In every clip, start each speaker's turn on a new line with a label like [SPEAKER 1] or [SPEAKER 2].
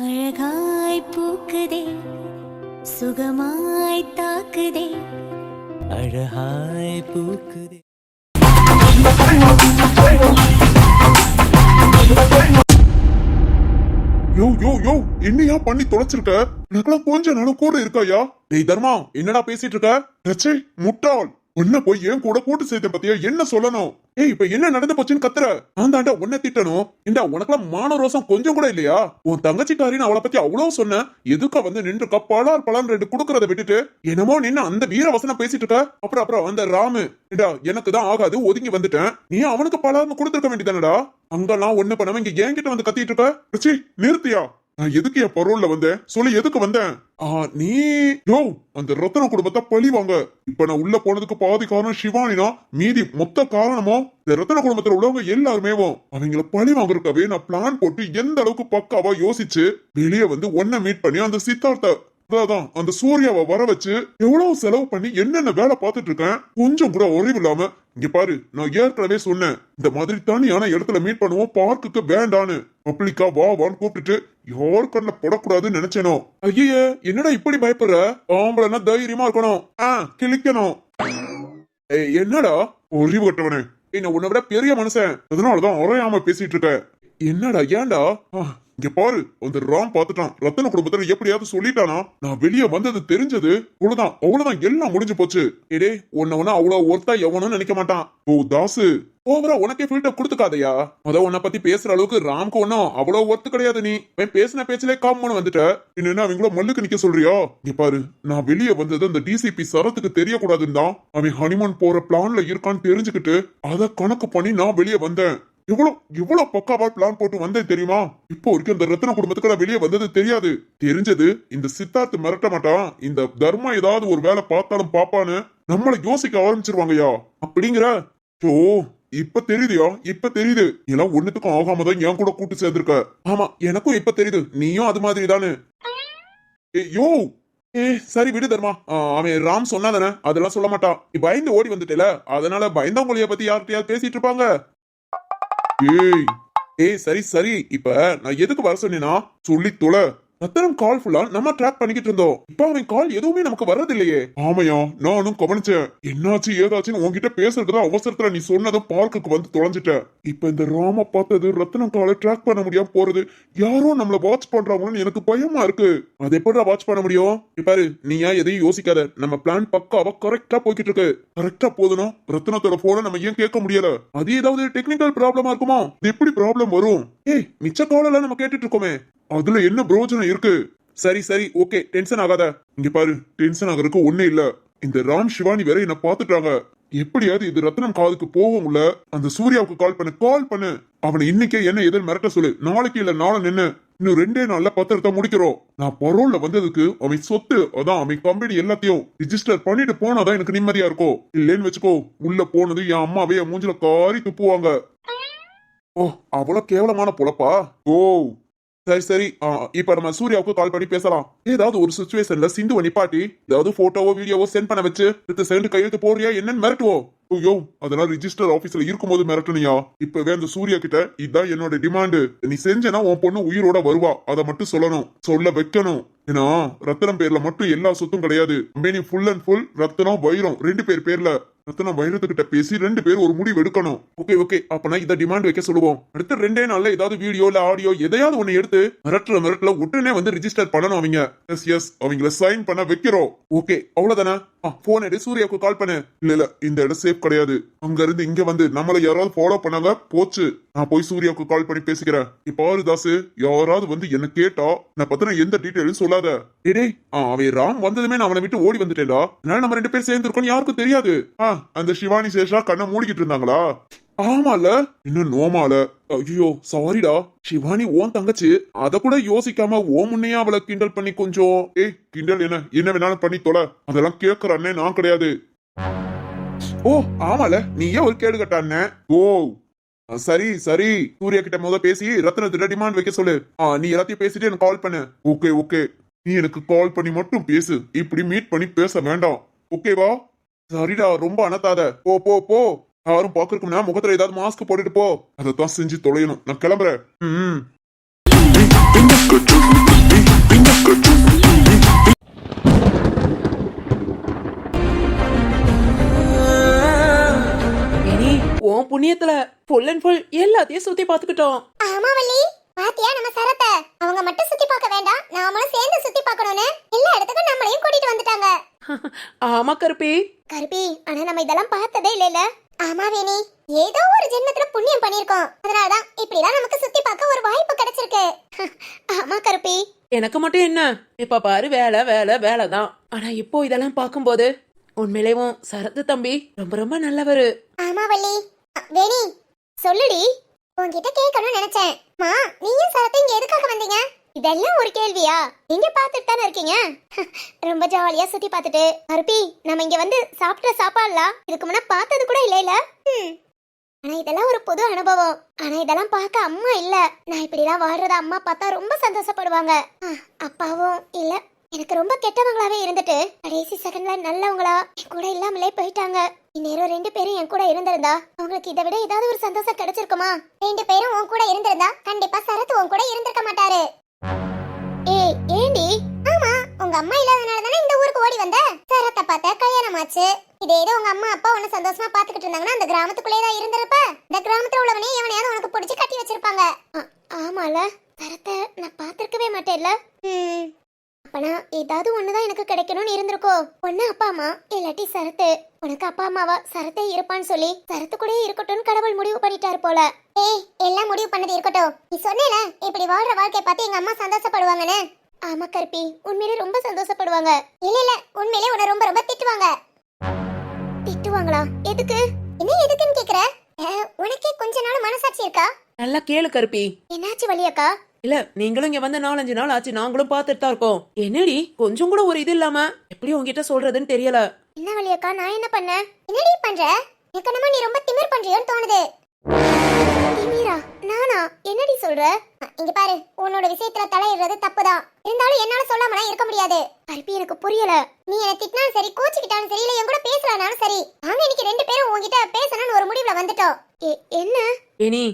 [SPEAKER 1] அழகாய் பூக்குதே சுகமாய் தாக்குதே
[SPEAKER 2] அழகாய் பூக்குதே.
[SPEAKER 3] யோ யோ யோ என்னையா பண்ணி தொலைச்சிருக்க? எனக்கெல்லாம் கொஞ்ச நாளும் கூட இருக்காயா? டேய் தர்மா, என்னடா பேசிட்டு இருக்க? ரச்சை முட்டாள், உன்ன போய் ஏன் கூட கூட்டு சேர்த்த பத்தியா என்ன சொல்லணும்? ஏய், இப்ப என்ன நடந்து போச்சுன்னு கத்துற? நான் தாண்டா உன்ன திட்டணும். ஏண்டா உனக்கெல்லாம் மான ரோசம் கொஞ்சம் கூட இல்லையா? உன் தங்கச்சிக்காரின்னு அவளை பத்தி அவ்வளவு சொன்ன, எதுக்கா வந்து நின்று பலார் பலான் ரெண்டு குடுக்கறத விட்டுட்டு என்னமோ நின்னு அந்த வீர வசனம் பேசிட்டு இருக்க. அப்புறம் அந்த ராமு, ஏண்டா எனக்கு தான் ஆகாது ஒதுங்கி வந்துட்டேன், நீ அவனுக்கு பலார்னு கொடுத்துருக்க வேண்டியதானடா. அங்கெல்லாம் ஒண்ணு பண்ணவன் இங்க என்கிட்ட வந்து கத்திட்டு இருக்க. ரிச்சி நிறுத்தியா? நான் எதுக்கு என் பரோல்ல வந்தேன் சொல்லி, எதுக்கு வந்தேன்? நீ யோ அந்த ரத்தன குடும்பத்தை பழி வாங்க. இப்ப நான் உள்ள போனதுக்கு பாதி காரணம் சிவானினா, மீதி மொத்த காரணமோ இந்த ரத்தன குடும்பத்துல உள்ளவங்க எல்லாருமே அவங்கள பழி வாங்குறதுக்காவே நான் பிளான் போட்டு எந்த அளவுக்கு பக்காவா யோசிச்சு வெளியே வந்து ஒன்ன மீட் பண்ணி அந்த சித்தார்த்த அதான் அந்த சூர்யாவை வர வச்சு எவ்வளவு செலவு பண்ணி என்னென்ன வேலை பார்த்துட்டு இருக்கேன். கொஞ்சம் கூட உறைவு இல்லாம இங்க பாரு, நான் ஏற்கனவே சொன்னேன் இந்த மாதிரி தனியான இடத்துல மீட் பண்ணுவோம், பார்க்குக்கு வேண்டான்னு. பப்ளிக்கா வான்னு கூப்பிட்டுட்டு யார் கண்ணுல போடக்கூடாதுன்னு நினைச்சேனோ. ஐயே, என்னடா இப்படி பயப்படுற? ஆம்பளைன்னா தைரியமா இருக்கணும், கிழிக்கணும். என்னடா ஒறிவு கட்டவனே, நான் உன்னை விட பெரிய மனுஷன், அதனாலதான் உரையாம பேசிட்டு இருக்க. என்னடா ஏன்டா? இங்க பாரு, அந்த ராம் பாத்துட்டான், ரத்தன குடும்பத்துல எப்படியாவது சொல்லிட்டானா, நான் வெளியே வந்தது தெரிஞ்சது அவ்வளவுதான் எல்லாம் முடிஞ்சு போச்சு. ஏடே, உன்ன அவ்வளவு ஒருத்தா எவனும் நினைக்க மாட்டான். ஓ தாசு, ஓவரா உனக்கே ஃபில்டர் கொடுத்துக்காதையா. உன்னை பத்தி பேசுற அளவுக்கு ராம்க்கு ஒன்னும் அவ்வளவு ஒர்த்து கிடையாது. நீ பேசின பேச்சிலே காமன் வந்துட்ட, என்ன அவங்கள மல்லுக்கு நிக்க சொல்றியா? இங்க பாரு, நான் வெளியே வந்தது அந்த டிசிபி சரத்துக்கு தெரியக்கூடாதுன்னு தான் அவன் ஹனிமூன் போற பிளான்ல இருக்கான்னு தெரிஞ்சுக்கிட்டு அதை கணக்கு பண்ணி நான் வெளியே வந்தேன். இவ்வளவு பக்காவா பிளான் போட்டு வந்தேன் தெரியுமா? இப்போ வரைக்கும் இந்த ரத்ன குடும்பத்துக்கு நான் வெளியே வந்தது தெரியாது. தெரிஞ்சது இந்த சித்தார்த்து மிரட்ட மாட்டான், இந்த தர்மா ஏதாவது ஒரு வேலை பார்த்தாலும் பாப்பான்னு நம்மள யோசிக்க ஆரம்பிச்சிருவாங்கயா. அப்படிங்கிற ஓ இப்ப தெரியுதுயா, இப்ப தெரியுது. எல்லாம் ஒண்ணுத்துக்கும் ஆகாம தான் என் கூட கூட்டு சேர்ந்திருக்க. ஆமா, எனக்கும் இப்ப தெரியுது, நீயும் அது மாதிரி தானே. யோ சரி விடு தர்மா, அவன் ராம் சொன்னாதானே, அதெல்லாம் சொல்ல மாட்டான். நீ பயந்து ஓடி வந்துட்டேல, அதனால பயந்தவங்களைய பத்தி யார்கிட்டயாவது பேசிட்டு இருப்பாங்க. சரி, இப்ப நான் எதுக்கு வர சொன்னேன்னா சொல்லி தொலை. ரத்தனம் கால் ஃபுல்லா நம்ம ட்ராக் பண்ணிக்கிட்டு இருந்தோம், இப்ப அவன் கால் எதுவுமே நமக்கு வர்றது இல்லையே. ஆமையா, நானும் கவனிச்சேன். என்னாச்சு ஏதாச்சுன்னு உன்கிட்ட பேசுறதுதான் அவசரத்துல நீ சொன்னதும் பார்க்குக்கு வந்து தொலைஞ்சிட்ட. இப்ப இந்த ராம பார்த்தது ரத்தனம் காலை ட்ராக் பண்ண முடியாம போறது, யாரோ நம்மள வாட்ச் பண்றாங்கன்னு எனக்கு பயமா இருக்கு. அது எப்படி வாட்ச் பண்ண முடியும்? பாரு, நீயா எதையும் யோசிக்காத, நம்ம பிளான் பக்காவா கரெக்டா போய்கிட்டு இருக்கு. கரெக்டா போதும், ரத்தனத்தோட போன நம்ம ஏன் கேட்க முடியல? அது ஏதாவது டெக்னிக்கல் ப்ராப்ளமா இருக்குமா? எப்படி ப்ராப்ளம் வரும்? மிச்ச கால நம்ம கேட்டுட்டு இருக்கோமே, அதுல என்ன பிரோஜனம் இருக்கு? சரி ஓகே, டென்ஷன் ஆகாத. இங்க பாரு, டென்ஷன் ஆகிறதுக்கு ஒண்ணே இல்ல. இந்த ராம் சிவானி வேற என்ன பாத்துட்டாங்க. எப்படியாவது இது ரத்னம் காதுக்கு போகும்ல. அந்த சூர்யாவுக்கு கால் பண்ணு. அவனை இன்னைக்கே என்ன எதிர் மிரட்ட சொல்லு. நாளைக்கு இல்ல நாளை நின்னு இன்னும் 2 நாள்ல பத்திரத்தை முடிக்கிறோம். நான் பரோல்ல வந்ததுக்கு அவன் சொத்து, அதான் அவன் கம்பெனி எல்லாத்தையும் ரிஜிஸ்டர் பண்ணிட்டு போனாதான் எனக்கு நிம்மதியா இருக்கும். இல்லேன்னு வச்சுக்கோ, உள்ள போனது என் அம்மாவே என் மூஞ்சில காரி துப்புவாங்க. ஓ, அவ்வளவு கேவலமான பொழப்பா? ஓ சரி, இப்ப நம்ம சூர்யாவுக்கு கால் பண்ணி பேசலாம். ஏதாவது ஒரு சிச்சுவேஷன்ல சிந்துவை நிப்பாட்டி ஏதாவது போட்டோவோ வீடியோவோ சென்ட் பண்ண வச்சு சென்ட் கையெழுத்து போறியா என்னன்னு மிரட்டுவோம். ஐயோ, அதெல்லாம் ரிஜிஸ்டர் ஆபீஸ்ல இருக்கும்போது மிரட்டணியா? இப்பவே அந்த சூர்யா கிட்ட இதான் என்னோட டிமாண்டு, நீ செஞ்சனா உன் பொண்ணு உயிரோட வருவா, அதை மட்டும் சொல்லணும், சொல்ல வைக்கணும். ஏன்னா ரத்தனம் பேர்ல மட்டும் எல்லா சொத்தும் கிடையாது. கம்பெனி ஃபுல் அண்ட் ஃபுல் ரத்தனம் வைரம் 2 பேர் பேர்ல. ரத்தனம் வைரத்துக்கிட்ட பேசி 2 பேர் ஒரு முடிவு எடுக்கணும். ஓகே, அப்பனா இத டிமாண்ட் வைக்க சொல்லுவோம். அடுத்த 2 நாள்ல ஏதாவது வீடியோ இல்ல ஆடியோ எதையாவது ஒண்ணு எடுத்து மிரட்டல உடனே வந்து ரிஜிஸ்டர் பண்ணணும் அவங்க. எஸ் அவங்கள சைன் பண்ண வைக்கிறோம். ஓகே, அவ்வளவுதானே? போன் எடு, சூர்யாவுக்கு கால் பண்ணு. இல்ல இந்த இடம் சேஃப் கிடையாது, அங்க இருந்து இங்க வந்து நம்மள யாராவது ஃபாலோ பண்ணாங்க போச்சு. நான் போய் சூர்யாவுக்கு கால் பண்ணி பேசிக்கிறேன். இப்ப பாரு தாசு, யாராவது வந்து என்ன கேட்டா நான் பத்தின எந்த டீட்டெயிலும் சொல்லாத. அவன் ராம் வந்ததுமே நான் அவனை விட்டு ஓடி வந்துட்டேன்டா. அதனால நம்ம 2 பேர் சேர்ந்து இருக்கோம் யாருக்கும் தெரியாது. அந்த சிவானி சேஷா கண்ணை மூடிக்கிட்டு இருந்தாங்களா? ஆமால, இன்னும் நோமால. ஐயோ சாரிடா, சிவானி ஓன் தங்கச்சி, அத கூட யோசிக்காம ஓ முன்னையே அவளை கிண்டல் பண்ணி கொஞ்சம். கிண்டல் என்ன வேணாலும் பண்ணி தொலை, அதெல்லாம் கேக்குற அண்ணே நான் கிடையாது. ஓ ஆமால, நீயே ஒரு கேடு கட்டான. ஓ சரி சூர்யா கிட்ட பேசி ரத்னத்திட்ட டிமாண்ட் வைக்க சொல்லு. நீ எல்லாத்தையும் பேசிட்டு எனக்கு கால் பண்ணு. ஓகே, நீ எனக்கு கால் பண்ணி மட்டும் பேசு, இப்படி மீட் பண்ணி பேச வேண்டாம். ஓகேவா? சரிடா, ரொம்ப அனத்தாத. போ யாரும் பாக்குறதுக்கு முகத்துல ஏதாவது மாஸ்க் போட்டுட்டு போ. அதைத்தான் செஞ்சு தொலையணும். நான் கிளம்புறேன்.
[SPEAKER 1] புண்ணியத்துல ஃபுல் அண்ட் ஃபுல் எல்லாத்தையும் சுத்தி பாத்துக்கிட்டோம்.
[SPEAKER 2] ஆமா வள்ளி, பாத்தியா நம்ம சரத்த? அவங்க மட்டும் சுத்தி பார்க்க வேண்டாம், நாமளும் சேர்ந்து சுத்தி பார்க்கணும்னு எல்லா இடத்துக்கும் நம்மளையும் கூட்டிட்டு வந்துட்டாங்க.
[SPEAKER 1] ஆமா கருப்பி.
[SPEAKER 2] கருப்பி, ஆனா நம்ம இதெல்லாம் பார்த்ததே இல்லைல. ஆமா வேணி, ஏதோ ஒரு ஜென்மத்துல புண்ணியம் பண்ணிருக்கோம், அதனாலதான் இப்படிலாம் நமக்கு சுத்தி பார்க்க ஒரு வாய்ப்பு கிடைச்சிருக்கு. ஆமா கருப்பி.
[SPEAKER 1] எனக்கு மட்டும் என்ன, இப்ப பாரு வேலை வேலை வேலைதான். ஆனா இப்போ இதெல்லாம் பார்க்கும்போது உண்மையிலேயும் சரத்து தம்பி ரொம்ப ரொம்ப நல்லவரு.
[SPEAKER 2] ஆமா வள்ளி. வேணி சொல்லுடி, உன்கிட்ட கேட்கணும்னு நினைச்சேன். மா, நீயும் சரத்து இங்க எதுக்காக வந்தீங்க? இதெல்லாம் ஒரு கேள்வியா? நீங்க பாத்துட்டு தானே இருக்கீங்க. ரொம்ப ஜாலியா சுத்தி பார்த்துட்டு. கருப்பி, நம்ம இங்க வந்து சாப்பிட்ட சாப்பாடுலாம் இதுக்கு முன்ன பார்த்தது கூட இல்லைல. ஆனா இதெல்லாம் ஒரு புது அனுபவம். ஆனா இதெல்லாம் பார்க்க அம்மா இல்ல. நான் இப்படிலாம் வாழ்றத அம்மா பார்த்தா ரொம்ப சந்தோஷப்படுவாங்க. அப்பாவும் இல்ல, எனக்கு ரொம்ப கெட்டவங்களாவே இருந்துட்டு கடைசி செகண்ட்ல நல்லவங்களா என் கூட இல்லாமலே போயிட்டாங்க. இந்நேரம் 2 பேரும் என் கூட இருந்திருந்தா அவங்களுக்கு இதை விட ஏதாவது ஒரு சந்தோஷம் கிடைச்சிருக்குமா? 2 பேரும் உன் கூட இருந்திருந்தா கண்டிப்பா சரத்து உன் கூட இருந்திருக்க மாட்டாரு. ஏய் ஏண்டி? ஆமா, உங்க அம்மா இல்லாதனால தானே இந்த ஊருக்கு ஓடி வந்த. சரத்தை பார்த்த கல்யாணம் ஆச்சு. இதே ஏதோ உங்க அம்மா அப்பா உன்னை சந்தோஷமா பாத்துக்கிட்டு இருந்தாங்கன்னா அந்த கிராமத்துக்குள்ளே தான் இருந்திருப்ப. இந்த கிராமத்துல உள்ளவனே எவனையாவது உனக்கு பிடிச்சி கட்டி வச்சிருப்பாங்க. ஆமால, சரத்தை நான் பாத்திருக்கவே மாட்டேன்ல. அப்பனா ஏதாவது ஒண்ணுதான் எனக்கு கிடைக்கணும்னு இருந்திருக்கோ. ஒண்ணு அப்பா அம்மா, இல்லாட்டி சரத்து. உனக்கு அப்பா அம்மாவா சரத்தே இருப்பான்னு சொல்லி சரத்து கூட இருக்கட்டும்னு கடவுள் முடிவு பண்ணிட்டாரு போல. ஏய், எல்லாம் முடிவு பண்ணது இருக்கட்டும். நீ சொன்னேல இப்படி வாழ்ற வாழ்க்கைய பார்த்து எங்க அம்மா சந்தோஷப்படுவாங்கன்னு. ஆமா கருப்பி, உண்மையிலே ரொம்ப சந்தோஷப்படுவாங்க. இல்ல இல்ல, உண்மையிலே உன்னை ரொம்ப ரொம்ப திட்டுவாங்க. திட்டுவாங்களா? எதுக்கு? என்ன எதுக்குன்னு கேக்குற? உனக்கே கொஞ்ச நாள் மனசாட்சி இருக்கா?
[SPEAKER 1] நல்லா கேளு கருப்பி.
[SPEAKER 2] என்னாச்சு வழியாக்கா?
[SPEAKER 1] இல்ல, நீங்களும் இங்க வந்து 4-5 நாள் ஆச்சு, நாங்களும் பாத்துட்டு தான் இருக்கோம். என்னடி கொஞ்சம் கூட ஒரு இது இல்லாம எப்படி உங்ககிட்ட சொல்றதுன்னு தெரியல.
[SPEAKER 2] என்ன வழியாக்கா, நான் என்ன பண்ண? என்னடி பண்ற? எனக்கு என்னமோ நீ ரொம்ப திமிர் பண்றியோன்னு தோணுது. திமிரா? நானா? என்னடி சொல்ற? இங்க பாரு, உன்னோட விஷயத்துல தலையிடுறது தப்புதான். இருந்தாலும் என்னால சொல்லாமலாம் இருக்க முடியாது. கருப்பி, எனக்கு புரியல. நீ என்ன திட்டினாலும் சரி, கோச்சிக்கிட்டாலும் சரி, இல்ல என் கூட பேசலனாலும் சரி, நாங்க இன்னைக்கு 2 பேரும் உன்கிட்ட பேசணும்னு ஒரு முடிவுல வந்துட்டோம். என்ன?
[SPEAKER 1] ஏனி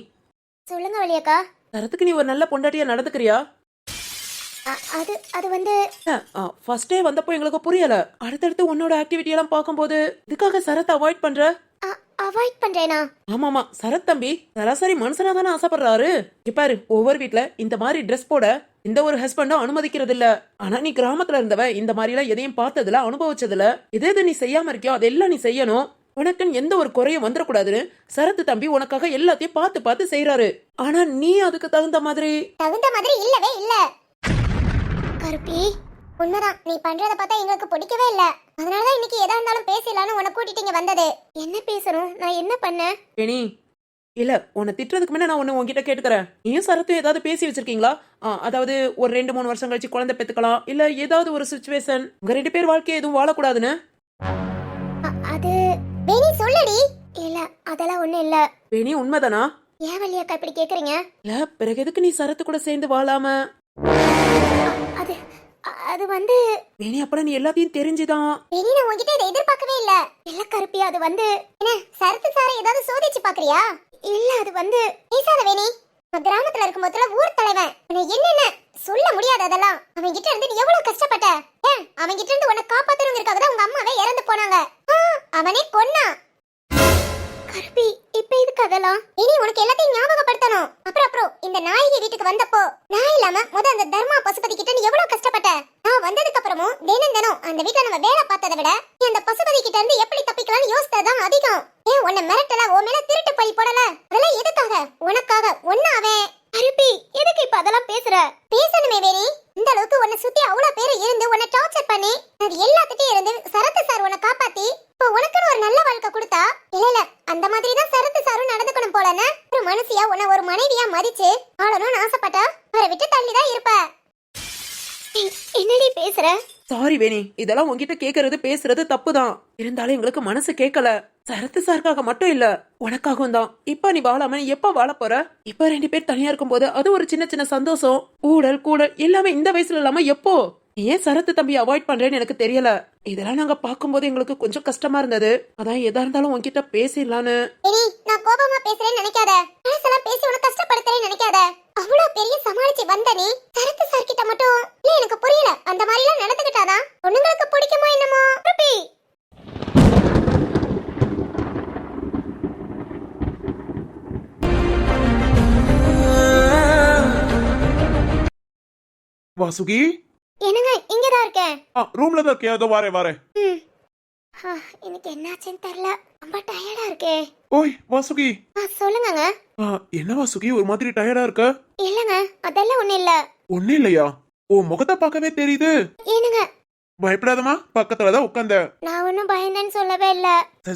[SPEAKER 2] சொல்லுங்க வழியாக்கா.
[SPEAKER 1] சரத்துக்கு நீ ஒரு நல்ல பொண்டாட்டியா நடந்துக்கிறியா?
[SPEAKER 2] அது வந்து
[SPEAKER 1] ஃபர்ஸ்ட் டே வந்தப்போ எங்களுக்கு புரியல. அடுத்தடுத்து உன்னோட ஆக்டிவிட்டி எல்லாம் பார்க்கும்போது இதுக்காக சரத் அவாய்ட் பண்ற?
[SPEAKER 2] அவாய்ட் பண்றேனா?
[SPEAKER 1] ஆமாமா, சரத் தம்பி சராசரி மனுஷனா தானே ஆசைப்படுறாரு. இப்பாரு, ஒவ்வொரு வீட்ல இந்த மாதிரி ட்ரெஸ் போட இந்த ஒரு ஹஸ்பண்டும் அனுமதிக்கிறது இல்ல. ஆனா நீ கிராமத்துல இருந்தவ, இந்த மாதிரி எல்லாம் எதையும் பார்த்ததுல அனுபவிச்சதுல எது நீ செய்யாம இருக்கியோ அதெல்லாம் நீ செய்யணும். உனக்குன்னு எந்த ஒரு குறையும் வந்துடக்கூடாதுன்னு சரத்து தம்பி உனக்காக எல்லாத்தையும் பார்த்து பார்த்து செய்யறாரு. ஆனா நீ அதுக்கு தகுந்த மாதிரி
[SPEAKER 2] இல்லவே இல்ல. கருப்பி, உண்மைதான். நீ பண்றத பார்த்தா எங்களுக்கு பிடிக்கவே இல்ல. அதனாலதான் இன்னைக்கு எதா இருந்தாலும் பேசலான்னு உன்னை கூட்டிட்டு வந்தது. என்ன பேசணும்? நான் என்ன பண்ணேன்?
[SPEAKER 1] ஏனி இல்ல, உன்னை திட்டுறதுக்கு முன்ன நான் ஒண்ணு உன்கிட்ட கேட்டுக்கிறேன். நீயும் சரத்தும் ஏதாவது பேசி வச்சிருக்கீங்களா? அதாவது ஒரு 2-3 வருஷம் கழிச்சு குழந்தை பெத்துக்கலாம், இல்ல ஏதாவது ஒரு சிச்சுவேஷன் உங்க 2 பேர் வாழ்க்கையை எதுவும் வாழக்கூடாதுன்னு.
[SPEAKER 2] அது வேணி சொல்லுடி. இல்ல, அதெல்லாம் ஒண்ணு இல்ல.
[SPEAKER 1] வேணி, உண்மைதானா?
[SPEAKER 2] ஏன் வழியாக்கா இப்படி கேக்குறீங்க?
[SPEAKER 1] இல்ல, பிறகு எதுக்கு நீ சரத்து கூட சேர்ந்து வாழாம?
[SPEAKER 2] அது அது வந்து
[SPEAKER 1] வேணி, அப்பறம் நீ எல்லாத்தையும் தெரிஞ்சுதான்.
[SPEAKER 2] வேணி, நான் உன்கிட்ட இதை எதிர்பார்க்கவே இல்ல. இல்ல கருப்பி, அது வந்து என்ன சரத்து சார ஏதாவது சோதிச்சு பாக்குறியா? இல்ல, அது வந்து பேசாத வேணி. கிராமத்துல இருக்கும் போதுல ஊர் தலைவன் என்னென்ன சொல்ல முடியாது. அதெல்லாம் அவன் கிட்ட இருந்து நீ எவ்வளவு கஷ்டப்பட்ட. அவன் கிட்ட இருந்து உன்னை காப்பாத்தணுங்கிறதுக்காக தான் உங்க அம்மாவே இறந்து போனாங்க. அவனே கொன்னா. கருப்பி, இப்ப இதுக்கு அதெல்லாம் இனி உனக்கு எல்லாத்தையும் ஞாபகப்படுத்தணும். அப்புறம் இந்த நாயகி வீட்டுக்கு வந்தப்போ நான் இல்லாம அந்த தர்மா பசுபதி கிட்ட நீ எவ்வளவு கஷ்டப்பட்ட. நான் வந்ததுக்கு அப்புறமும் தினம் அந்த வீட்டுல நம்ம வேலை பார்த்ததை விட நீ அந்த பசுபதி கிட்ட இருந்து எப்படி தப்பிக்கலாம்னு யோசித்ததான் அதிகம். ஏன் உன்னை மிரட்டல, உன் மேல திருட்டு போய் போடல? அதெல்லாம் எதுக்காக? உனக்காக. ஒன்னாவே. கருப்பி, எதுக்கு இப்ப அதெல்லாம் பேசுற? பேசணுமே வேணி. இந்த அளவுக்கு உன்னை சுத்தி அவ்வளவு பேரு இருந்து உன்னை டார்ச்சர் பண்ணி அது எல்லாத்துட்டையும் இருந்து சரத்து சார் உன்னை காப்பாத்தி இப்போ உனக்குன்னு ஒரு நல்ல வாழ்க்கை கொடுத்தா, இல்ல அந்த மாதிரி தான் சரத்து சாரும் நடந்துக்கணும் போலன்னு ஒரு மனுஷியா உன்னை ஒரு மனைவியா மதிச்சு ஆளணும்னு ஆசைப்பட்டா அவரை விட்டு தள்ளிதான் இருப்ப. என்னடி பேசுற?
[SPEAKER 1] சாரி வேணி, இதெல்லாம் உன்கிட்ட கேக்குறது பேசுறது தப்புதான். இருந்தாலும் எங்களுக்கு மனசு கேட்கல. சரத்து சாருக்காக மட்டும் இல்ல, உனக்காகவும் தான். இப்ப நீ வாழாம எப்ப வாழ போற? இப்ப 2 பேர் தனியா இருக்கும் போது அது ஒரு சின்ன சின்ன சந்தோஷம், ஊடல் கூடல் எல்லாமே இந்த வயசுல இல்லாம எப்போ? ஏன் சரத்து தம்பி அவாய்ட் பண்றேன்னு எனக்கு தெரியல. இதெல்லாம் நாங்க பாக்கும்போது எங்களுக்கு கொஞ்சம் கஷ்டமா இருந்தது. அதான் எதா இருந்தாலும் உன்கிட்ட பேசிடலான்னு.
[SPEAKER 2] நான் கோபமா பேசுறேன்னு நினைக்காத. மனசெல்லாம் பேசி உனக்கு கஷ்டப்படுத்துறேன்னு நினைக்காத. அவ்வளவு பெரிய சமாளிச்சு வந்த நீ சரத்து சார் கிட்ட மட்டும் இல்ல, எனக்கு புரியல. அந்த மாதிரி எல்லாம் நடந்துக்கிட்டாதான் பொண்ணுங்களுக்கு பிடிக்குமோ என்னமோ.
[SPEAKER 3] வாசுகி
[SPEAKER 2] என்னங்க இங்கதான் இருக்கேன்.
[SPEAKER 3] ரூம்ல தான் இருக்கியா? அதோ வாரேன் வாரேன்.
[SPEAKER 2] ம். எனக்கு என்னாச்சுன்னு தெரியல, ரொம்ப டயர்டா இருக்கே.
[SPEAKER 3] ஓய் வாசுகி.
[SPEAKER 2] சொல்லுங்கங்க.
[SPEAKER 3] என்ன வாசுகி ஒரு மாதிரி டயர்டா இருக்க?
[SPEAKER 2] இல்லங்க, அதெல்லாம் ஒண்ணு இல்ல.
[SPEAKER 3] ஒண்ணு இல்லையா? ஓ முகத்தை பார்க்கவே தெரியுது.
[SPEAKER 2] ஏனுங்க?
[SPEAKER 3] பயப்படாதமா, பக்கத்துலதான் உட்காந்த.
[SPEAKER 2] நான் ஒன்னும் பயந்தேன்னு சொல்லவே இல்ல.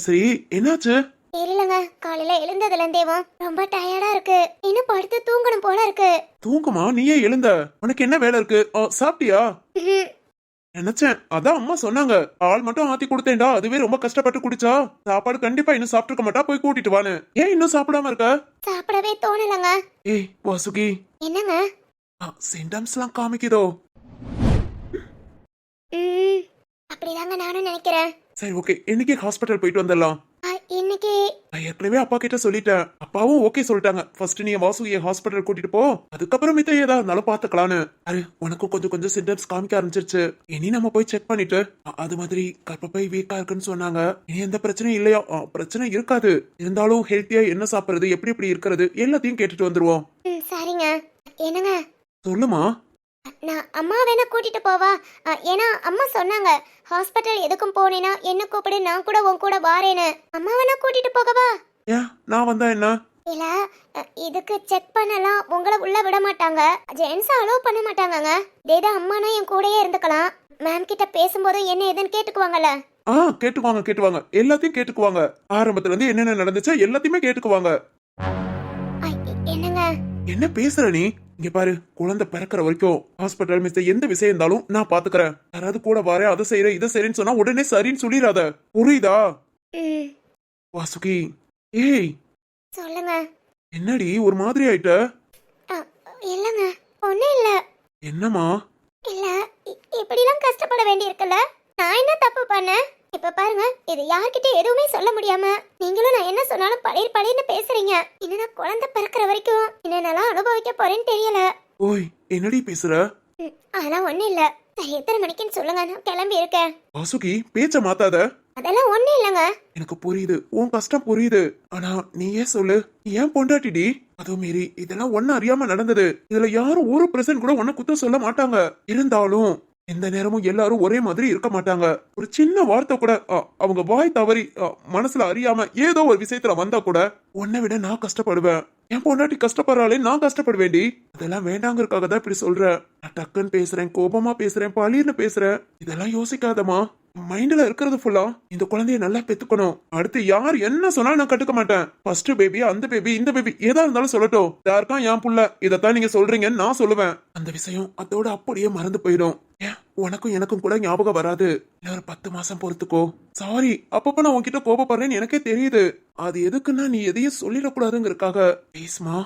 [SPEAKER 3] சரி என்னாச்சு?
[SPEAKER 2] தெரியலங்க, காலையில எழுந்ததுல இருந்தேவும் ரொம்ப டயர்டா இருக்கு. இன்னும் படுத்து தூங்கணும் போல இருக்கு.
[SPEAKER 3] தூங்குமா? நீயே எழுந்த? உனக்கு என்ன வேலை இருக்கு? சாப்பிட்டியா? நினைச்சேன், அதான் அம்மா சொன்னாங்க பால் மட்டும் ஆத்தி கொடுத்தேன்டா, அதுவே ரொம்ப கஷ்டப்பட்டு குடிச்சா சாப்பாடு கண்டிப்பா இன்னும் சாப்பிட்டுருக்க மாட்டா, போய் கூட்டிட்டு வான்னு. ஏன் இன்னும் சாப்பிடாம இருக்க?
[SPEAKER 2] சாப்பிடவே தோணலங்க.
[SPEAKER 3] ஏய் வாசுகி.
[SPEAKER 2] என்னங்க?
[SPEAKER 3] சிம்டம்ஸ் எல்லாம் காமிக்குதோ?
[SPEAKER 2] அப்படிதாங்க நானும் நினைக்கிறேன்.
[SPEAKER 3] சரி ஓகே, இன்னைக்கு ஹாஸ்பிட்டல் போயிட்டு வந்துடலாம்.
[SPEAKER 2] இன்னைக்கு
[SPEAKER 3] நான் ஏற்கனவே அப்பா கிட்ட சொல்லிட்டேன், அப்பாவும் ஓகே சொல்லிட்டாங்க. ஃபர்ஸ்ட் நீ வாசுகிய ஹாஸ்பிட்டல் கூட்டிட்டு போ, அதுக்கப்புறம் மித்த ஏதா இருந்தாலும் பாத்துக்கலான்னு. அரே உனக்கும் கொஞ்சம் கொஞ்சம் சிம்டம்ஸ் காமிக்க ஆரம்பிச்சிருச்சு. இனி நம்ம போய் செக் பண்ணிட்டு அது மாதிரி கர்ப்பப்பை வீக்கா இருக்குன்னு சொன்னாங்க. இனி எந்த பிரச்சனையும் இல்லையா? பிரச்சனை இருக்காது. இருந்தாலும் ஹெல்த்தியா என்ன சாப்பிடுறது, எப்படி எப்படி இருக்கிறது எல்லாத்தையும் கேட்டுட்டு வந்துருவோம்.
[SPEAKER 2] சரிங்க. என்னங்க?
[SPEAKER 3] சொல்லுமா.
[SPEAKER 2] நான் அம்மா வேணா கூட்டிட்டு போவா? ஏன்னா அம்மா சொன்னாங்க ஹாஸ்பிட்டல் எதுக்கும் போனேனா என்ன கூப்பிடு, நான் கூட உன் கூட வாரேன்னு. அம்மா வேணா கூட்டிட்டு போகவா?
[SPEAKER 3] ஏன் நான் வந்தா என்ன?
[SPEAKER 2] இல்ல, இதுக்கு செக் பண்ணலாம், உங்களை உள்ள விட மாட்டாங்க, ஜென்ஸ் அலோவ் பண்ண மாட்டாங்கங்க. இதேதான் அம்மானா என் கூடயே இருந்துக்கலாம். மேம் கிட்ட பேசும்போது என்ன ஏதுன்னு கேட்டுக்குவாங்கல்ல.
[SPEAKER 3] கேட்டுக்குவாங்க கேட்டுவாங்க, எல்லாத்தையும் கேட்டுக்குவாங்க. ஆரம்பத்துல இருந்து என்னென்ன நடந்துச்சு எல்லாத்தையுமே கேட்டுக்குவாங்க.
[SPEAKER 2] என்னங்க?
[SPEAKER 3] என்ன பேசுற நீ? இங்க பாரு, குழந்தை பிறக்கிற வரைக்கும் ஹாஸ்பிட்டல் மிஸ் எந்த விஷயம் இருந்தாலும் நான் பாத்துக்கிறேன். யாராவது கூட வரேன் அதை செய்யறேன் இதை செய்யறேன்னு சொன்னா உடனே சரின்னு சொல்லிடாத, புரியுதா? வாசுகி. ஏய்
[SPEAKER 2] சொல்லுங்க.
[SPEAKER 3] என்னடி ஒரு மாதிரி ஆயிட்ட?
[SPEAKER 2] இல்லங்க, ஒண்ணும் இல்ல.
[SPEAKER 3] என்னமா?
[SPEAKER 2] இல்ல, இப்படிலாம் கஷ்டப்பட வேண்டி இருக்குல்ல. நான் என்ன தப்பு பண்ணேன்? இப்ப பாருங்க, இது யார்கிட்ட எதுவுமே சொல்ல முடியாம நீங்களும் நான் என்ன சொன்னாலும் பழைய பழையன்னு பேசுறீங்க. இன்னும் நான் குழந்தை பிறக்கிற வரைக்கும் என்னென்னலாம் அனுபவிக்க போறேன்னு தெரியல.
[SPEAKER 3] ஓய் என்னடி பேசுற?
[SPEAKER 2] அதெல்லாம் ஒண்ணு இல்ல. சரி, எத்தனை மணிக்குன்னு சொல்லுங்க, நான் கிளம்பி இருக்கேன்.
[SPEAKER 3] வாசுகி பேச்ச மாத்தாத.
[SPEAKER 2] அதெல்லாம் ஒண்ணு இல்லங்க.
[SPEAKER 3] எனக்கு புரியுது, உன் கஷ்டம் புரியுது. ஆனா நீயே சொல்லு, ஏன் பொண்டாட்டிடி? அதுவும் மீறி இதெல்லாம் ஒன்னும் அறியாம நடந்தது. இதுல யாரும் ஒரு பிரசன்ட் கூட ஒன்னும் குத்தம் சொல்ல மாட்டாங்க. இருந்தாலும் எந்த நேரமும் எல்லாரும் ஒரே மாதிரி இருக்க மாட்டாங்க. ஒரு சின்ன வார்த்தை கூட அவங்க வாய் தவறி மனசுல அறியாம ஏதோ ஒரு விஷயத்துல வந்தா கூட உன்னை விட நான் கஷ்டப்படுவேன். என் பொண்டாட்டி கஷ்டப்படுறாளே, நான் கஷ்டப்படுவேண்டி. அதெல்லாம் வேண்டாங்கிறதுக்காக தான் இப்படி சொல்றேன். நான் டக்குன்னு பேசுறேன், கோபமா பேசுறேன், பழிர்னு பேசுறேன். இதெல்லாம் யோசிக்காதமா. மைண்ட்ல இருக்கிறது ஃபுல்லா இந்த குழந்தைய நல்லா பெத்துக்கணும். அடுத்து யார் என்ன சொன்னாலும் நான் கட்டுக்க மாட்டேன். ஃபர்ஸ்ட் பேபி, அந்த பேபி, இந்த பேபி, ஏதா இருந்தாலும் சொல்லட்டும். யாருக்கா என் புள்ள, இதத்தான் நீங்க சொல்றீங்கன்னு நான் சொல்லுவேன். அந்த விஷயம் அதோட அப்படியே மறந்து போயிடும். ஏன் உனக்கும் எனக்கும் கூட ஞாபகம் வராது. இல்ல ஒரு 10 மாசம் பொறுத்துக்கோ. சாரி, அப்பப்ப நான் உன்கிட்ட கோபப்படுறேன்னு எனக்கே தெரியுது. அது எதுக்குன்னா நீ எதையும் சொல்லிடக்கூடாதுங்கிறதுக்காக. ப்ளீஸ்மா.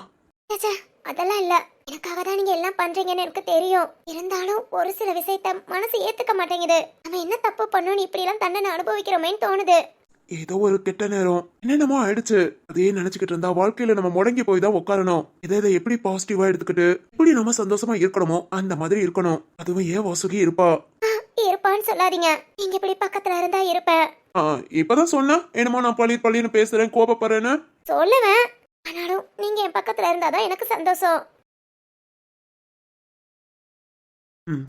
[SPEAKER 2] அதெல்லாம் இல்ல, எனக்காக தான் நீங்க எல்லாம் பண்றீங்கன்னு எனக்கு தெரியும். இருந்தாலும் ஒரு சில விஷயத்த மனசு ஏத்துக்க மாட்டேங்குது. நம்ம என்ன தப்பு பண்ணோம் இப்படி எல்லாம் தண்டனை அனுபவிக்கிறோமேன்னு தோணுது.
[SPEAKER 3] ஏதோ ஒரு கெட்ட நேரம் என்னென்னமோ ஆயிடுச்சு. அதே நினைச்சுக்கிட்டு இருந்தா வாழ்க்கையில நம்ம முடங்கி போய் தான் உட்காரணும். இதை எப்படி பாசிட்டிவா எடுத்துக்கிட்டு எப்படி நம்ம சந்தோஷமா இருக்கணுமோ அந்த மாதிரி இருக்கணும். அதுவும் ஏன் வாசுகி இருப்பா.
[SPEAKER 2] இருப்பான்னு சொல்லாதீங்க, நீங்க இப்படி பக்கத்துல இருந்தா இருப்பேன்.
[SPEAKER 3] இப்பதான் சொன்ன என்னமோ நான் பள்ளின்னு பேசுறேன், கோபப்படுறேன்னு
[SPEAKER 2] சொல்லுவேன். ஆனாலும் நீங்க என் பக்கத்துல இருந்தாதான் எனக்கு சந்தோஷம்.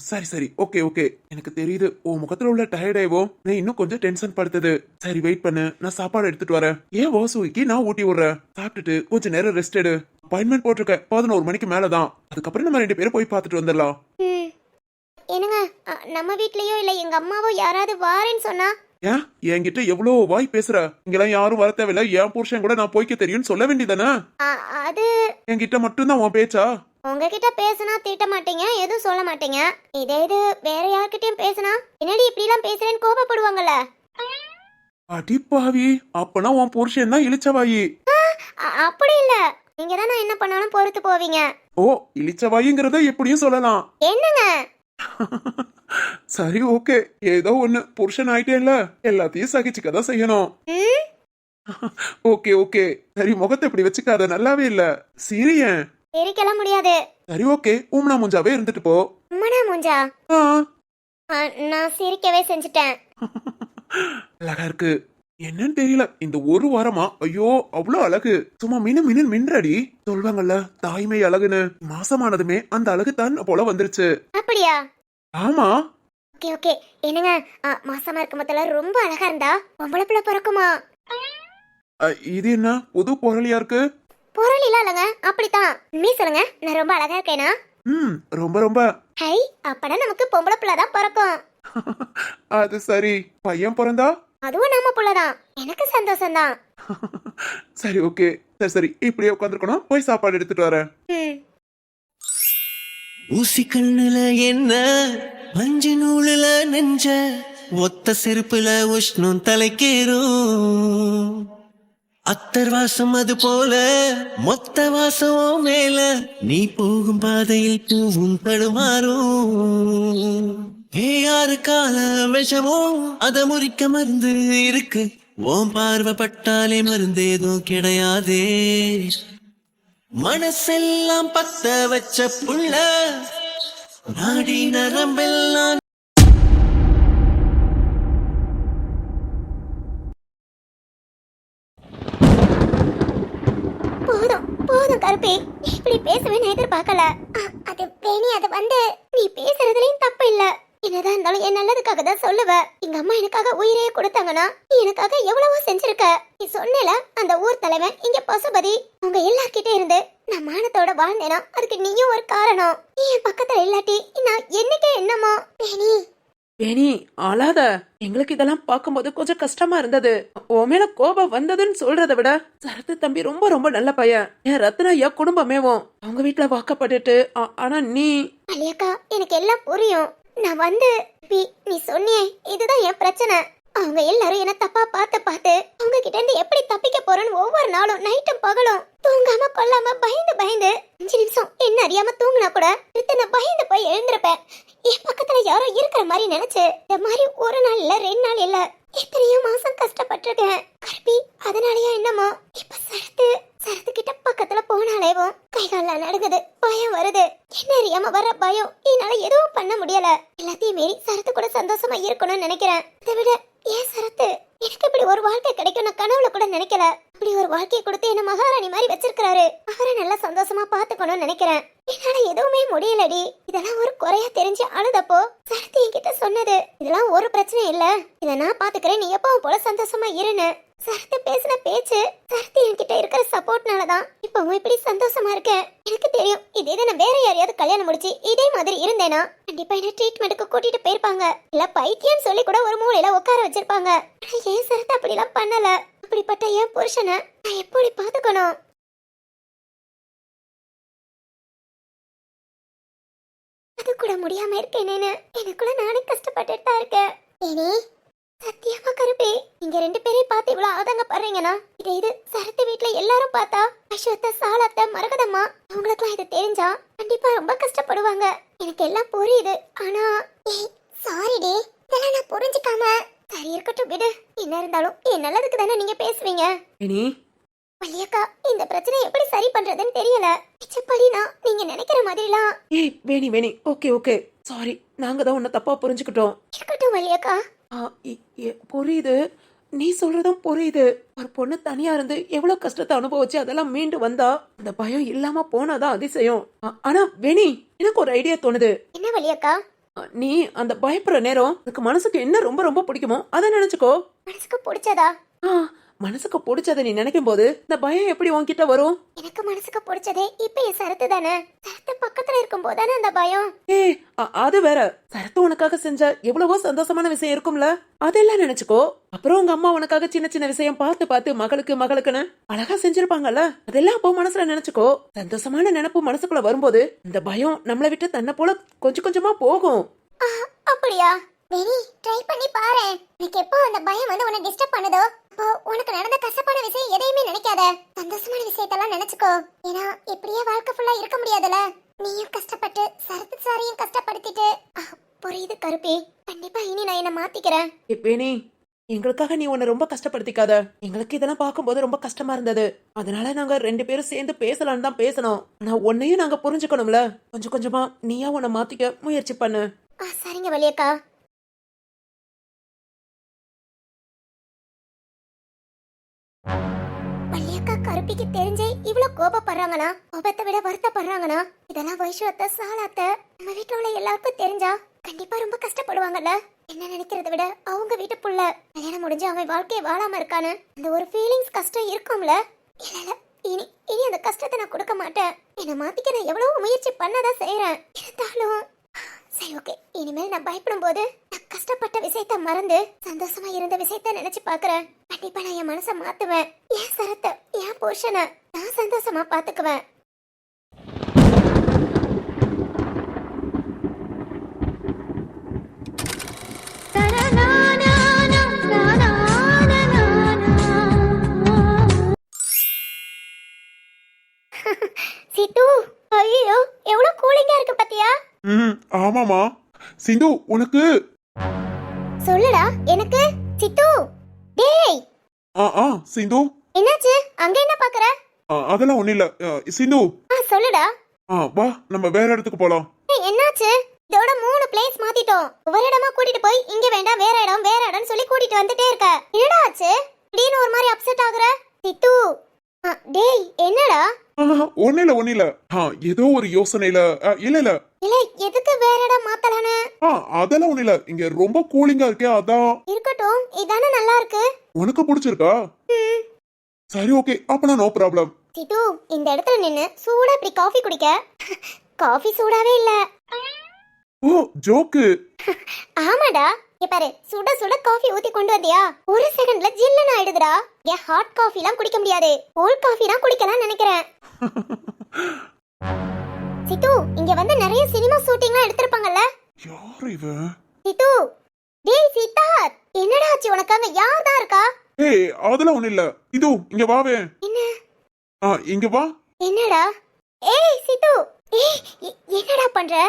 [SPEAKER 3] சரி சரி, ஓகே ஓகே. எனக்கு தெரியுது உன் முகத்துல உள்ள டயர்டாயவோ நான் இன்னும் கொஞ்சம் டென்ஷன் படுத்துது. சரி வெயிட் பண்ணு, நான் சாப்பாடு எடுத்துட்டு வரேன். ஏன் வாசுகிக்கு நான் ஊட்டி விடுறேன். சாப்பிட்டுட்டு கொஞ்ச நேரம் ரெஸ்ட் எடு. அப்பாயின்மெண்ட் போட்டிருக்கேன் 11 மணிக்கு மேலதான். அதுக்கப்புறம் நம்ம 2 பேரும் போய் பார்த்துட்டு வந்துடலாம்.
[SPEAKER 2] என்னங்க, நம்ம வீட்லயோ இல்ல எங்க அம்மாவோ யாராவது வாரேன்னு சொன்னா?
[SPEAKER 3] ஏன் என்கிட்ட எவ்வளவு வாய் பேசுற? இங்கெல்லாம் யாரும் வர தேவையில்ல, என் புருஷன் கூட நான் போய்க்க தெரியும்னு சொல்ல வேண்டியதானே?
[SPEAKER 2] அது
[SPEAKER 3] என்கிட்ட மட்டும்தான் உன் பேச்சா?
[SPEAKER 2] உங்ககிட்ட பேசினா திட்ட மாட்டீங்க, எதுவும் சொல்ல மாட்டீங்க. இதே இது வேற யார்கிட்டயும் பேசினா என்னடி இப்படி எல்லாம் பேசுறேன்னு கோபப்படுவாங்கல்ல.
[SPEAKER 3] அடிப்பாவி, அப்பனா உன் புருஷன் தான் இளிச்சவாயி.
[SPEAKER 2] அப்படி இல்ல, நீங்க தான் நான் என்ன பண்ணாலும் பொறுத்து போவீங்க.
[SPEAKER 3] ஓ, இளிச்சவாயிங்கிறத எப்படியும் சொல்லலாம்.
[SPEAKER 2] என்னங்க?
[SPEAKER 3] சரி ஓகே, ஏதோ ஒண்ணு புருஷன் ஆயிட்டேன்ல, எல்லாத்தையும் சகிச்சுக்கதான் செய்யணும். ஓகே ஓகே, சரி முகத்தை இப்படி வச்சுக்காத, நல்லாவே இல்ல. சிரியன்
[SPEAKER 2] சிரிக்கலாம் முடியாது.
[SPEAKER 3] சரி ஓகே, உம்னா முஞ்சாவே இருந்துட்டு போ.
[SPEAKER 2] உம்மனா மூஞ்சா? நான் சிரிக்கவே செஞ்சுட்டேன்.
[SPEAKER 3] அழகா இருக்கு. என்னன்னு தெரியல இந்த ஒரு வாரமா ஐயோ அவ்வளவு அழகு சும்மா மின்னு மின்றடி சொல்வாங்கல்ல தாய்மை அழகுன்னு மாசமானதுமே அந்த அழகு தான் போல வந்துருச்சு
[SPEAKER 2] அப்படியா?
[SPEAKER 3] ஆமா
[SPEAKER 2] ஓகே ஓகே. என்னங்க, மாசமா இருக்கும் போதெல்ல ரொம்ப அழகா இருந்தா பொம்பளை பிள்ளை பிறக்குமா?
[SPEAKER 3] இது என்ன புது பொருளியா இருக்கு
[SPEAKER 2] பொருள் இல்லங்க, அப்படித்தான். நீ சொல்லுங்க, நான் ரொம்ப அழகா இருக்கேனா?
[SPEAKER 3] ரொம்ப ரொம்ப
[SPEAKER 2] ஹை, அப்பனா நமக்கு பொம்பளை பிள்ளை தான் பிறக்கும்.
[SPEAKER 3] அது சரி பையன் பிறந்தா
[SPEAKER 2] அதுவும் நம்ம புள்ளதான். எனக்கு சந்தோஷம் தான்.
[SPEAKER 3] சரி ஓகே சரி சரி இப்படியே உட்காந்துருக்கணும் போய் சாப்பாடு எடுத்துட்டு வரேன்
[SPEAKER 4] ஊசி கண்ணுல என்ன மஞ்சு நூலுல நெஞ்ச ஒத்த செருப்புல உஷ்ணம் தலைக்கேறும் அத்தர் வாசம் அது போல மொத்த வாசம் மேல நீ போகும் பாதையில் பூவும் தடுமாறும் யாரு கால விஷமோ அத முறிக்க மருந்து இருக்கு ஓம் பார்வை பட்டாலே மருந்து எதுவும் கிடையாதே மனசெல்லாம் பத்த வச்ச புள்ள நாடி நரம்பெல்லாம்
[SPEAKER 2] போதும் போதும் கருப்பி, இப்படி பேசவே நான் எதிர்பார்க்கல. அது வேணி, அது வந்து நீ பேசுறதுலயும் தப்பு இல்ல. என்னதான் இருந்தாலும் என் நல்லதுக்காக தான் சொல்லுவ. எங்க அம்மா எனக்காக உயிரையே கொடுத்தாங்கன்னா நீ எனக்காக எவ்வளவோ செஞ்சிருக்க. நீ சொன்னல அந்த ஊர் தலைவன் இங்க பசுபதி, உங்க எல்லார்கிட்ட இருந்து நான் மானத்தோட வாழ்ந்தேனா அதுக்கு நீயும் ஒரு காரணம். நீ என் பக்கத்துல இல்லாட்டி நான் என்னைக்கே என்னமோ. வேணி
[SPEAKER 1] வேணி அழாத. எங்களுக்கு இதெல்லாம் பார்க்கும்போது கொஞ்சம் கஷ்டமா இருந்தது. உன் மேல கோபம் வந்ததுன்னு சொல்றதை விட சரத்து தம்பி ரொம்ப ரொம்ப நல்ல பையன். என் ரத்னா ஐயா குடும்பமேவும் அவங்க வீட்டுல வாக்கப்பட்டுட்டு ஆனா நீ
[SPEAKER 2] அலியக்கா, எனக்கு எல்லாம் புரியும். நான் வந்து நீ சொன்னியே இதுதான் என் பிரச்சனை. அவங்க எல்லாரும் என்ன தப்பா பார்த்து அவங்க கிட்ட இருந்து எப்படி தப்பிக்க போறேன்னு ஒவ்வொரு நாளும் நைட்டும் பகலும் தூங்காம கொல்லாம பயந்து 5 நிமிஷம் என்ன அறியாம தூங்கினா கூட இத்தனை பயந்து போய் எழுந்திருப்பேன். என் பக்கத்துல யாரோ இருக்கிற மாதிரி நினைச்சு இந்த மாதிரி ஒரு நாள் இல்ல 2 நாள் இல்ல எத்தனையோ மாசம் கஷ்டப்பட்டிருக்கேன் கருப்பி. அதனாலயா என்னமோ இப்ப சரத்து கிட்ட பக்கத்துல போனாலேவும் கைகால நடுங்குது, பயம் வருது. என்ன அறியாம வர பயம் என்னால எதுவும் பண்ண முடியல. எல்லாத்தையும் மீறி சரத்து கூட சந்தோஷமா இருக்கணும்னு நினைக்கிறேன். இதை விட ஏன் சரத்து எனக்கு இப்படி ஒரு வாழ்க்கை கிடைக்கும் நான் கனவுல கூட நினைக்கல. இப்படி ஒரு வாழ்க்கையை கொடுத்து என்ன மகாராணி மாதிரி வச்சிருக்காரு. அவரை நல்லா சந்தோஷமா பாத்துக்கணும்னு நினைக்கிறேன். என்னால எதுவுமே முடியலடி. இதெல்லாம் ஒரு குறையா தெரிஞ்சு அழுதப்போ சரத்து என்கிட்ட சொன்னது, இதெல்லாம் ஒரு பிரச்சனை இல்ல, இத நான் பாத்துக்கிறேன், நீ எப்பவும் போல சந்தோஷமா இருன்னு. சரத்து பேசின பேச்சு, சரத்து என்கிட்ட இருக்கிற சப்போர்ட்னாலதான் இப்பவும் இப்படி சந்தோஷமா இருக்கேன். எனக்கு தெரியும் இதே நான் வேற யாரையாவது கல்யாணம் முடிச்சு இதே மாதிரி இருந்தேனா கண்டிப்பா என்ன ட்ரீட்மெண்ட்டுக்கு கூட்டிட்டு போயிருப்பாங்க, இல்ல பைத்தியம் சொல்லி கூட ஒரு மூலையில உட்கார வச்சிருப்பாங்க. ஆனா ஏன் சரத்து அப்படிலாம் பண்ணல. அப்படிப்பட்ட என் புருஷனை நான் எப்படி பாத்துக்கணும்? அது கூட முடியாம இருக்கேனேன்னு எனக்குள்ள நானே கஷ்டப்பட்டுட்டு தான் இருக்கேன். ஏனே சத்தியமா கருப்பே, நீங்க 2 பேரையும் பார்த்து இவ்வளவு ஆதங்கப்படுறீங்கன்னா இது சரத்து வீட்டுல எல்லாரும் பார்த்தா அஸ்வத்த சாலத்த மரகதம்மா அவங்களுக்குலாம் இது தெரிஞ்சா கண்டிப்பா ரொம்ப கஷ்டப்படுவாங்க. எனக்கு எல்லாம் புரியுது. ஆனா சாரிடே, இதெல்லாம் நான் புரிஞ்சுக்காம. சரி இருக்கட்டும் விடு. என்ன இருந்தாலும் என் நல்லதுக்கு தானே நீங்க பேசுவீங்க.
[SPEAKER 1] வேணி
[SPEAKER 2] வள்ளியக்கா, இந்த பிரச்சனை எப்படி சரி பண்றதுன்னு தெரியல. மிச்சப்படினா நீங்க நினைக்கிற மாதிரிலாம்.
[SPEAKER 1] ஏய் வேணி ஓகே ஓகே சாரி, நாங்க தான் உன்னை தப்பா புரிஞ்சுக்கிட்டோம்.
[SPEAKER 2] இருக்கட்டும் வள்ளியக்கா.
[SPEAKER 1] புரியுது, நீ சொல்றதும் புரியுது. ஒரு பொண்ணு தனியா இருந்து எவ்வளவு கஷ்டத்தை அனுபவிச்சு அதெல்லாம் மீண்டு வந்தா அந்த பயம் இல்லாம போனாதான் அதிசயம். ஆனா வேணி, எனக்கு ஒரு ஐடியா தோணுது.
[SPEAKER 2] என்ன வள்ளியக்கா?
[SPEAKER 1] நீ அந்த பயப்படுற நேரம் உனக்கு மனசுக்கு என்ன ரொம்ப ரொம்ப பிடிக்குமோ அதை நினைச்சுக்கோ.
[SPEAKER 2] மனசுக்கு பிடிச்சதா?
[SPEAKER 1] மனசுக்கு பிடிச்சதை நீ நினைக்கும் போது இந்த பயம் எப்படி உன்கிட்ட வரும்?
[SPEAKER 2] எனக்கு மனசுக்கு பிடிச்சதே இப்ப என் சரத்து தானே. சரத்து பக்கத்துல இருக்கும் போதானே அந்த பயம்.
[SPEAKER 1] அது வேற. சரத்து உனக்காக செஞ்ச எவ்வளவோ சந்தோஷமான விஷயம் இருக்கும்ல, அதெல்லாம் நினைச்சுக்கோ. அப்புறம் உங்க அம்மா உனக்காக சின்ன சின்ன விஷயம் பார்த்து மகளுக்குன்னு அழகா செஞ்சிருப்பாங்கல்ல, அதெல்லாம் அப்போ மனசுல நினைச்சுக்கோ. சந்தோஷமான நினைப்பு மனசுக்குள்ள வரும்போது இந்த பயம் நம்மளை விட்டு தன்னை போல கொஞ்சம் கொஞ்சமா போகும்.
[SPEAKER 2] அப்படியா? வெரி ட்ரை பண்ணி பாரு. எனக்கு எப்போ அந்த பயம் வந்து உன்னை டிஸ்டர்ப் பண்ணுதோ அப்போ உனக்கு நடந்த கஷ்டமான விஷயம் எதையுமே நினைக்காத, சந்தோஷமான விஷயத்தெல்லாம் நினைச்சுக்கோ. ஏன்னா இப்படியே வாழ்க்கை ஃபுல்லா இருக்க முடியாதுல. நீயும் கஷ்டப்பட்டு சரத்து சாரையும் கஷ்டப்படுத்திட்டு. புரியுது கருப்பி, கண்டிப்பா இனி நான் என்ன மாத்திக்கிறேன்.
[SPEAKER 1] வேணி, எங்களுக்காக நீ உன்னை ரொம்ப கஷ்டப்படுத்திக்காத. எங்களுக்கு இதெல்லாம் பார்க்கும்போது ரொம்ப கஷ்டமா இருந்தது. அதனால நாங்க 2 பேரும் சேர்ந்து பேசலாம்னு தான் பேசணும். ஆனா உன்னையும் நாங்க புரிஞ்சுக்கணும்ல. கொஞ்சம் கொஞ்சமா நீயா உன்னை மாத்திக்க முயற்சி பண்ணு.
[SPEAKER 2] சரிங்க வள்ளியக்கா. கருப்பிக்கு தெரிஞ்சே இவ்ளோ கோபப்படுறாங்கன்னா, கோபத்தை விட வருத்தப்படுறாங்கன்னா, இதெல்லாம் வைஷ்வத்த சாலாத்த நம்ம வீட்டுல உள்ள எல்லாருக்கும் தெரிஞ்சா கண்டிப்பா ரொம்ப கஷ்டப்படுவாங்கல்ல. என்ன நினைக்கிறத விட அவங்க வீட்டு புள்ள கல்யாணம் முடிஞ்சு அவன் வாழ்க்கையை வாழாம இருக்கான்னு அந்த ஒரு ஃபீலிங்ஸ் கஷ்டம் இருக்கும்ல. இல்ல இல்ல, இனி இனி அந்த கஷ்டத்தை நான் கொடுக்க மாட்டேன். என்னை மாத்திக்க நான் எவ்வளவு முயற்சி பண்ணதான் செய்யறேன். இருந்தாலும் சரி, ஓகே. இனிமேல் நான் பயப்படும் போது நான் கஷ்டப்பட்ட விஷயத்த மறந்து சந்தோஷமா இருந்த விஷயத்த நினைச்சு பாக்குறேன். கண்டிப்பா நான் என் மனசை மாத்துவேன். என் சரத்தை, என் புருஷனை நான் சந்தோஷமா பாத்துக்குவேன். சித்து, ஐயோ எவ்வளவு கூலிங்கா இருக்கு பாத்தியா?
[SPEAKER 3] ஆமாமா. சிந்து உனக்கு
[SPEAKER 2] சொல்லுடா எனக்கு. சித்து, டேய்
[SPEAKER 3] சிந்து.
[SPEAKER 2] என்னாச்சு? அங்க என்ன பாக்குற?
[SPEAKER 3] அதெல்லாம் ஒண்ணு இல்ல. சிந்து
[SPEAKER 2] சொல்லுடா.
[SPEAKER 3] வா நம்ம வேற இடத்துக்கு போலாம்.
[SPEAKER 2] என்னாச்சு? இதோட 3 பிளேஸ் மாத்திட்டோம். ஒவ்வொரு இடமா கூட்டிட்டு போய் இங்க வேண்டாம் வேற இடம்னு சொல்லி கூட்டிட்டு வந்துட்டே இருக்க. என்னடா ஆச்சு? திடீர்னு ஒரு மாதிரி அப்செட் ஆகுற? சித்து, டேய் என்னடா?
[SPEAKER 3] ஒண்ணு இல்ல. ஏதோ ஒரு யோசனையில இல்ல இல்ல
[SPEAKER 2] இல்ல, எதுக்கு வேற இடம் மாத்தலானே?
[SPEAKER 3] அதெல்லாம் ஒண்ணு இல்ல. இங்க ரொம்ப கூலிங்கா இருக்கே, அதான்.
[SPEAKER 2] இருக்கட்டும், இதானே நல்லா இருக்கு.
[SPEAKER 3] உனக்கு பிடிச்சிருக்கா? சரி, ஓகே. அப்பனா நோ ப்ராப்ளம்.
[SPEAKER 2] சித்து, இந்த இடத்துல நின்னு சூடா இப்படி காஃபி குடிக்க. காஃபி சூடாவே இல்ல.
[SPEAKER 3] ஓ, ஜோக்கு.
[SPEAKER 2] ஆமாடா, இங்க பாரு, சுட சுட காஃபி ஊத்தி கொண்டு வந்தியா? ஒரு செகண்ட்ல ஜில்லுன்னு ஆயிடுதுடா. ஏன் ஹாட் காஃபி எல்லாம் குடிக்க முடியாது, கோல்ட் காஃபி தான் குடிக்கலாம் நினைக்கிறேன். சித்து, இங்க வந்து நிறைய சினிமா ஷூட்டிங்லாம் எடுத்திருப்பாங்கல்ல.
[SPEAKER 3] யார் இவன்?
[SPEAKER 2] சித்து, டேய் சித்தார், என்னடா ஆச்சு உனக்கு? அங்க யார் தான் இருக்கா?
[SPEAKER 3] ஏய், அதெல்லாம் ஒண்ணு இல்ல. இது இங்க வாவே.
[SPEAKER 2] என்ன?
[SPEAKER 3] இங்க வா.
[SPEAKER 2] என்னடா? ஏய் சித்து, ஏய் என்னடா பண்ற?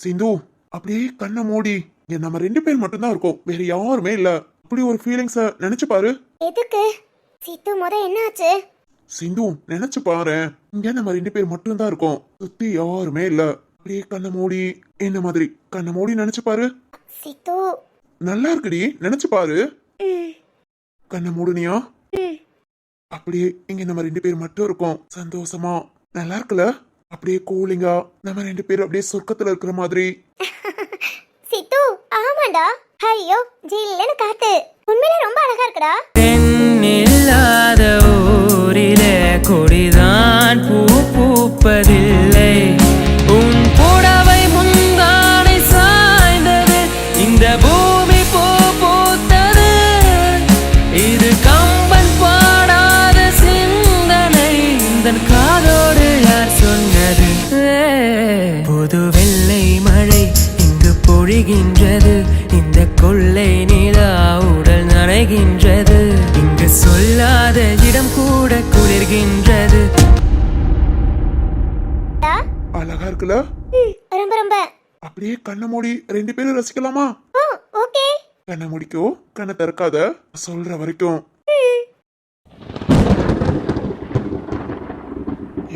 [SPEAKER 3] சிந்து, அப்படியே கண்ணை மூடி. இங்க நம்ம 2 பேர் மட்டும் தான் இருக்கோம், வேற யாருமே இல்ல. அப்படி ஒரு ஃபீலிங்ஸ நினைச்சு பாரு.
[SPEAKER 2] எதுக்கு? சித்து, முத என்னாச்சு?
[SPEAKER 3] சிந்து, நினைச்சு பாரு. இங்க நம்ம 2 பேர் மட்டும் தான் இருக்கோம், சுத்தி யாருமே இல்ல. அப்படியே கண்ணை மூடி, என்ன மாதிரி கண்ணை மூடி நினைச்சு பாரு.
[SPEAKER 2] சித்து,
[SPEAKER 3] நல்லா இருக்குடி, நினைச்சு பாரு. கண்ணை மூடுனியா? அப்படியே இங்க நம்ம 2 பேர் மட்டும் இருக்கோம், சந்தோஷமா. நல்லா இருக்குல்ல? அப்படியே கூலிங்கா நம்ம 2 பேரும் அப்படியே சொர்க்கத்துல இருக்கிற மாதிரி.
[SPEAKER 2] சித்து, ஆமாடா. ஐயோ, ஜில்லுன்னு காத்து. உண்மையிலே ரொம்ப அழகா இருக்குடா.
[SPEAKER 4] பெண்ணில்லாத ஊரிலே கொடிதான் பூ பூப்பதில்லை. உன் புடவை முந்தானை சாய்ந்தது, இந்த பூமி பூ பூத்தது. இது கம்பன் பாடாத சிந்தனை, இந்த காதோடு யார் சொன்னது? புது வெள்ளை மழை இங்கு பொழிகின்றது, இந்த கொள்ளை நிலா உடல் நனைகின்றது. இங்கு சொல்லாத இடம் கூட குளிர்கின்றது.
[SPEAKER 3] அழகா இருக்குல்ல?
[SPEAKER 2] ரொம்ப ரொம்ப.
[SPEAKER 3] அப்படியே கண்ணை மூடி 2 பேரும் ரசிக்கலாமா?
[SPEAKER 2] ஓகே.
[SPEAKER 3] கண்ணை முடிக்கோ, கண்ணை திறக்காத, சொல்ற வரைக்கும்.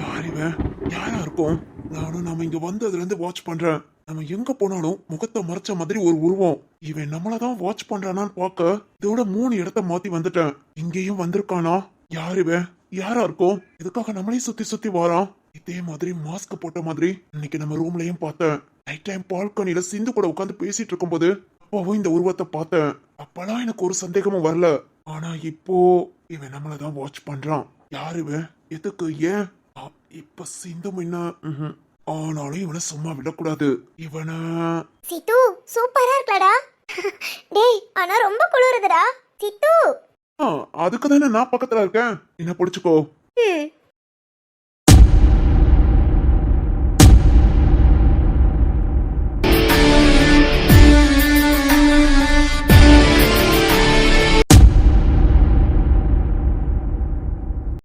[SPEAKER 3] யார் இவன்? யாரா இருக்கும்? நானும் நாம இங்க வந்ததுல இருந்து வாட்ச் பண்றேன். நம்ம எங்க போனாலும் முகத்தை மறைச்ச மாதிரி ஒரு உருவம். இவன் நம்மளதான் வாட்ச் பண்றானான்னு பார்க்க இதோட 3 இடத்த மாத்தி வந்துட்டேன். இங்கேயும் வந்திருக்கானா? யார் இவன்? யாரா இருக்கும்? இதுக்காக நம்மளே சுத்தி சுத்தி வாரான். இதே மாதிரி மாஸ்க் போட்ட மாதிரி இன்னைக்கு நம்ம ரூம்லயும் பார்த்தேன். நைட் டைம் பால்கனில சிந்து கூட உட்காந்து பேசிட்டு இருக்கும் போது அப்பவும் இந்த உருவத்தை பார்த்தேன். அப்பெல்லாம் எனக்கு ஒரு சந்தேகமும் வரல. ஆனா இப்போ இவன் நம்மளதான் வாட்ச் பண்றான். யார் இவன்? எதுக்கு? ஏன்? இப்ப சிந்து முன்ன ஆனாலும் இவனை சும்மா விடக்கூடாது. இவன
[SPEAKER 2] சித்து, சூப்பரா இருக்கலடா. டேய், ஆனா ரொம்ப குளிருதுடா. சித்து,
[SPEAKER 3] அதுக்கு தானே நான் பக்கத்துல இருக்கேன். என்ன பிடிச்சுக்கோ.